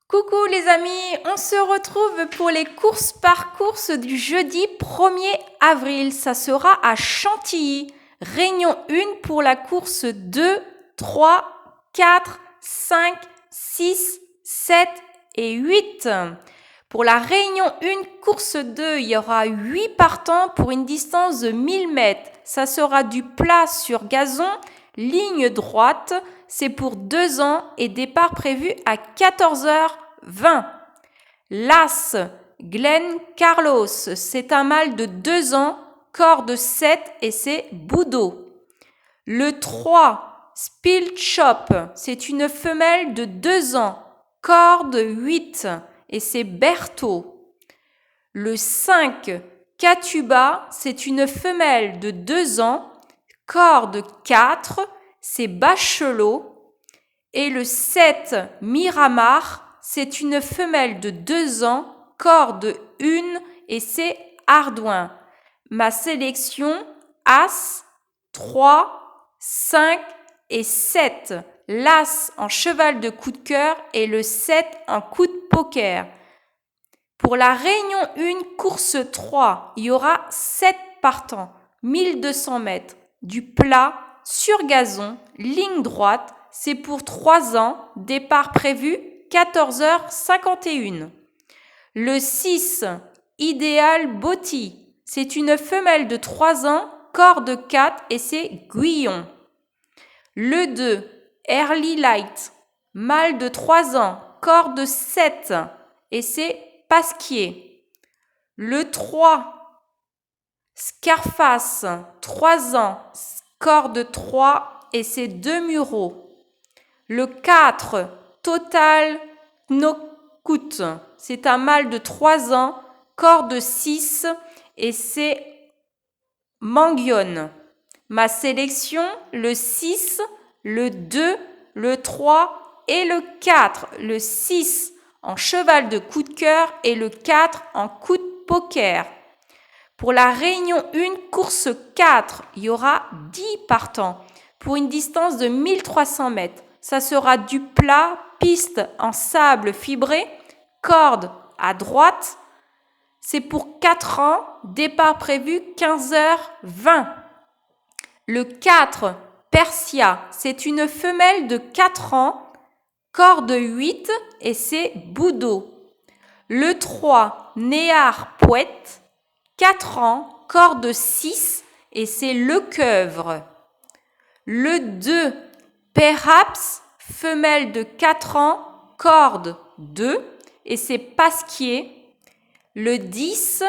Coucou les amis, on se retrouve pour les courses par course du jeudi 1er avril. Ça sera à Chantilly. Réunion 1 pour la course 2, 3, 4, 5, 6, 7 et 8. Pour la réunion 1, course 2, il y aura 8 partants pour une distance de 1000 mètres. Ça sera du plat sur gazon, ligne droite. C'est pour 2 ans et départ prévu à 14h20. L'As Glen Carlos, c'est un mâle de 2 ans, corde 7 et c'est Boudot. Le 3, Spilt Shop, c'est une femelle de 2 ans, corde 8 et c'est Berthaud. Le 5, Catuba, c'est une femelle de 2 ans, corde 4, c'est Bachelot. Et le 7, Miramar, c'est une femelle de 2 ans, corde 1 et c'est Ardouin. Ma sélection, As, 3, 5 et 7. L'As en cheval de coup de cœur et le 7 en coup de poker. Pour la réunion 1, course 3, il y aura 7 partants, 1200 mètres, du plat, sur gazon, ligne droite, c'est pour 3 ans, départ prévu 14h51. Le 6, Idéal Botti, c'est une femelle de 3 ans, corde 4 et c'est Guyon. Le 2, Early Light, mâle de 3 ans, corde 7 et c'est Pasquier. Le 3, Scarface, 3 ans, corde 3 et c'est 2 Mureaux. Le 4, Total Knockout, c'est un mâle de 3 ans, corde 6 et c'est Manguionne. Ma sélection, le 6, le 2, le 3 et le 4. Le 6 en cheval de coup de cœur et le 4 en coup de poker. Pour la réunion 1, course 4, il y aura 10 partants pour une distance de 1300 mètres. Ça sera du plat, piste en sable fibré, corde à droite. C'est pour 4 ans, départ prévu 15h20. Le 4, Persia, c'est une femelle de 4 ans, corde 8 et c'est Boudot. Le 3, Néar Pouette, 4 ans, corde 6 et c'est Lecoeuvre. Le 2, Perhaps, femelle de 4 ans, corde 2 et c'est Pasquier. Le 10,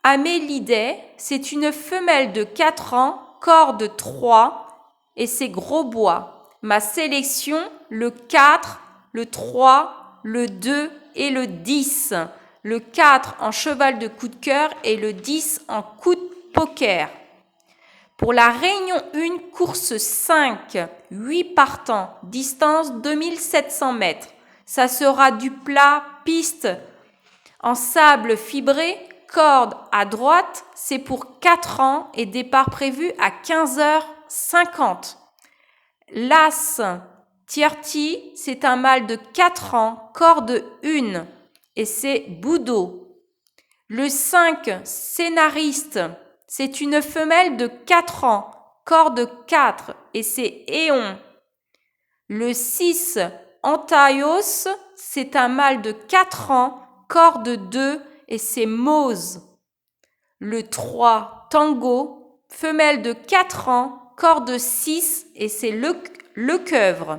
Amélidée, c'est une femelle de 4 ans, corde 3 et c'est Grosbois. Ma sélection, le 4, le 3, le 2 et le 10. Le 4 en cheval de coup de cœur et le 10 en coup de poker. Pour la réunion 1, course 5, 8 partants, distance 2700 mètres. Ça sera du plat, piste en sable fibré, corde à droite, c'est pour 4 ans et départ prévu à 15h50. L'As Tierti, c'est un mâle de 4 ans, corde 1 et c'est Boudot. Le 5, Scénariste, c'est une femelle de 4 ans, corde 4 et c'est Éon. Le 6, Antaios, c'est un mâle de 4 ans, corde 2 et c'est Mose. Le 3, Tango, femelle de 4 ans, corde 6 et c'est Lecoeuvre.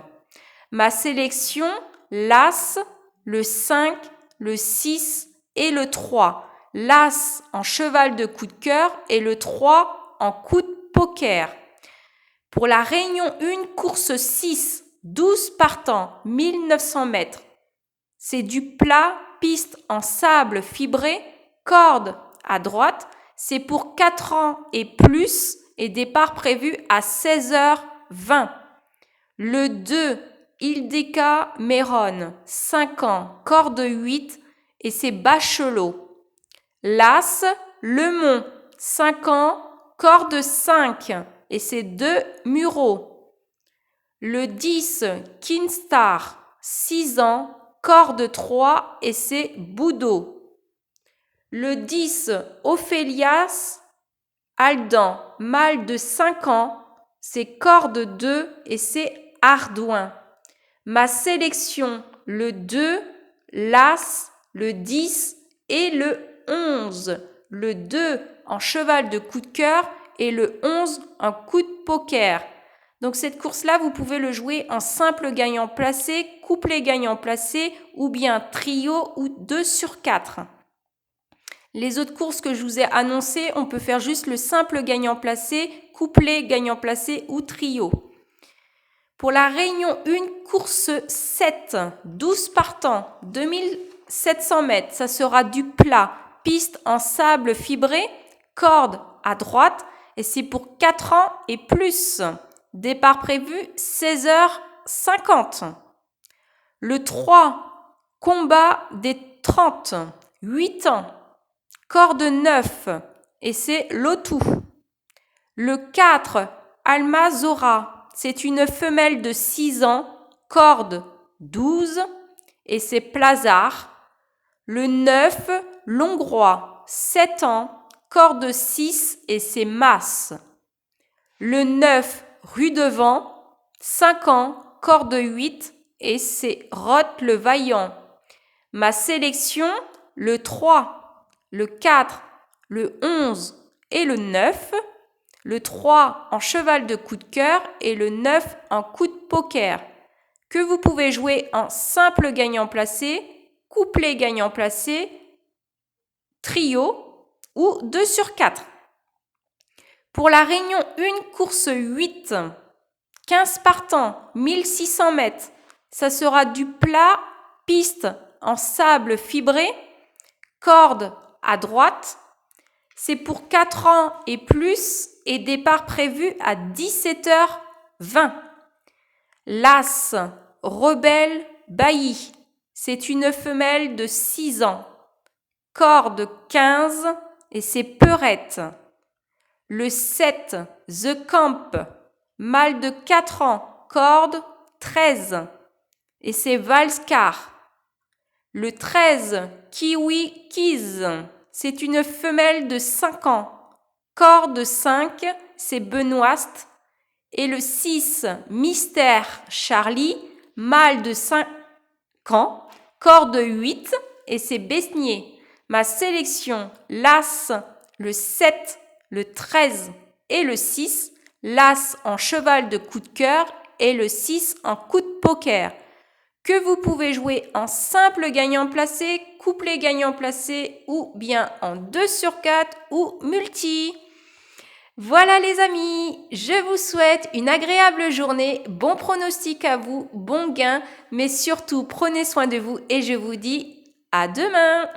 Ma sélection, l'As, le 5, le 6 et le 3. L'As en cheval de coup de cœur et le 3 en coup de poker. Pour la réunion 1, course 6, 12 partants, 1900 mètres. C'est du plat, piste en sable fibré, corde à droite. C'est pour 4 ans et plus et départ prévu à 16h20. Le 2, Ildeka Méron, 5 ans, corde 8 et c'est Bachelot. L'As, Le Mont, 5 ans, corde 5 et c'est 2 Mureaux. Le 10, Kinstar, 6 ans, corde 3 et c'est Boudot. Le 10, Ophélias Aldan, mâle de 5 ans, c'est corde 2 et c'est Ardouin. Ma sélection, le 2, l'As, le 10 et le 11. Le 2 en cheval de coup de cœur et le 11 en coup de poker. Donc cette course-là, vous pouvez le jouer en simple gagnant placé, couplet gagnant placé ou bien trio ou 2 sur 4. Les autres courses que je vous ai annoncées, on peut faire juste le simple gagnant placé, couplet gagnant placé ou trio. Pour la Réunion 1, course 7, 12 partants, 2700 mètres, ça sera du plat, piste en sable fibré, corde à droite et c'est pour 4 ans et plus. Départ prévu 16h50. Le 3, combat des 30, 8 ans, corde 9 et c'est l'Otou. Le 4, Almazora, c'est une femelle de 6 ans, corde 12 et c'est Plazard. Le 9, Longrois, 7 ans, corde 6 et c'est Masse. Le 9, Rudevant, 5 ans, corde 8 et c'est Roth le Vaillant. Ma sélection, le 3, le 4, le 11 et le 9. Le 3 en cheval de coup de cœur et le 9 en coup de poker, que vous pouvez jouer en simple gagnant placé, couplet gagnant placé, trio ou 2 sur 4. Pour la Réunion 1, course 8, 15 partants, 1600 mètres, ça sera du plat, piste en sable fibré, corde à droite. C'est pour 4 ans et plus et départ prévu à 17h20. L'As, Rebelle Bailly, c'est une femelle de 6 ans. Corde 15 et c'est Peurette. Le 7, The Camp, mâle de 4 ans, corde 13 et c'est Valscar. Le 13, Kiwi Kiz, c'est une femelle de 5 ans, corde 5, c'est Benoist. Et le 6, Mystère Charlie, mâle de 5 ans, corde 8 et c'est Besnier. Ma sélection, l'As, le 7, le 13 et le 6, l'As en cheval de coup de cœur et le 6 en coup de poker, que vous pouvez jouer en simple gagnant placé, couplet gagnant placé ou bien en 2 sur 4 ou multi. Voilà les amis, je vous souhaite une agréable journée, bon pronostic à vous, bon gain, mais surtout prenez soin de vous et je vous dis à demain.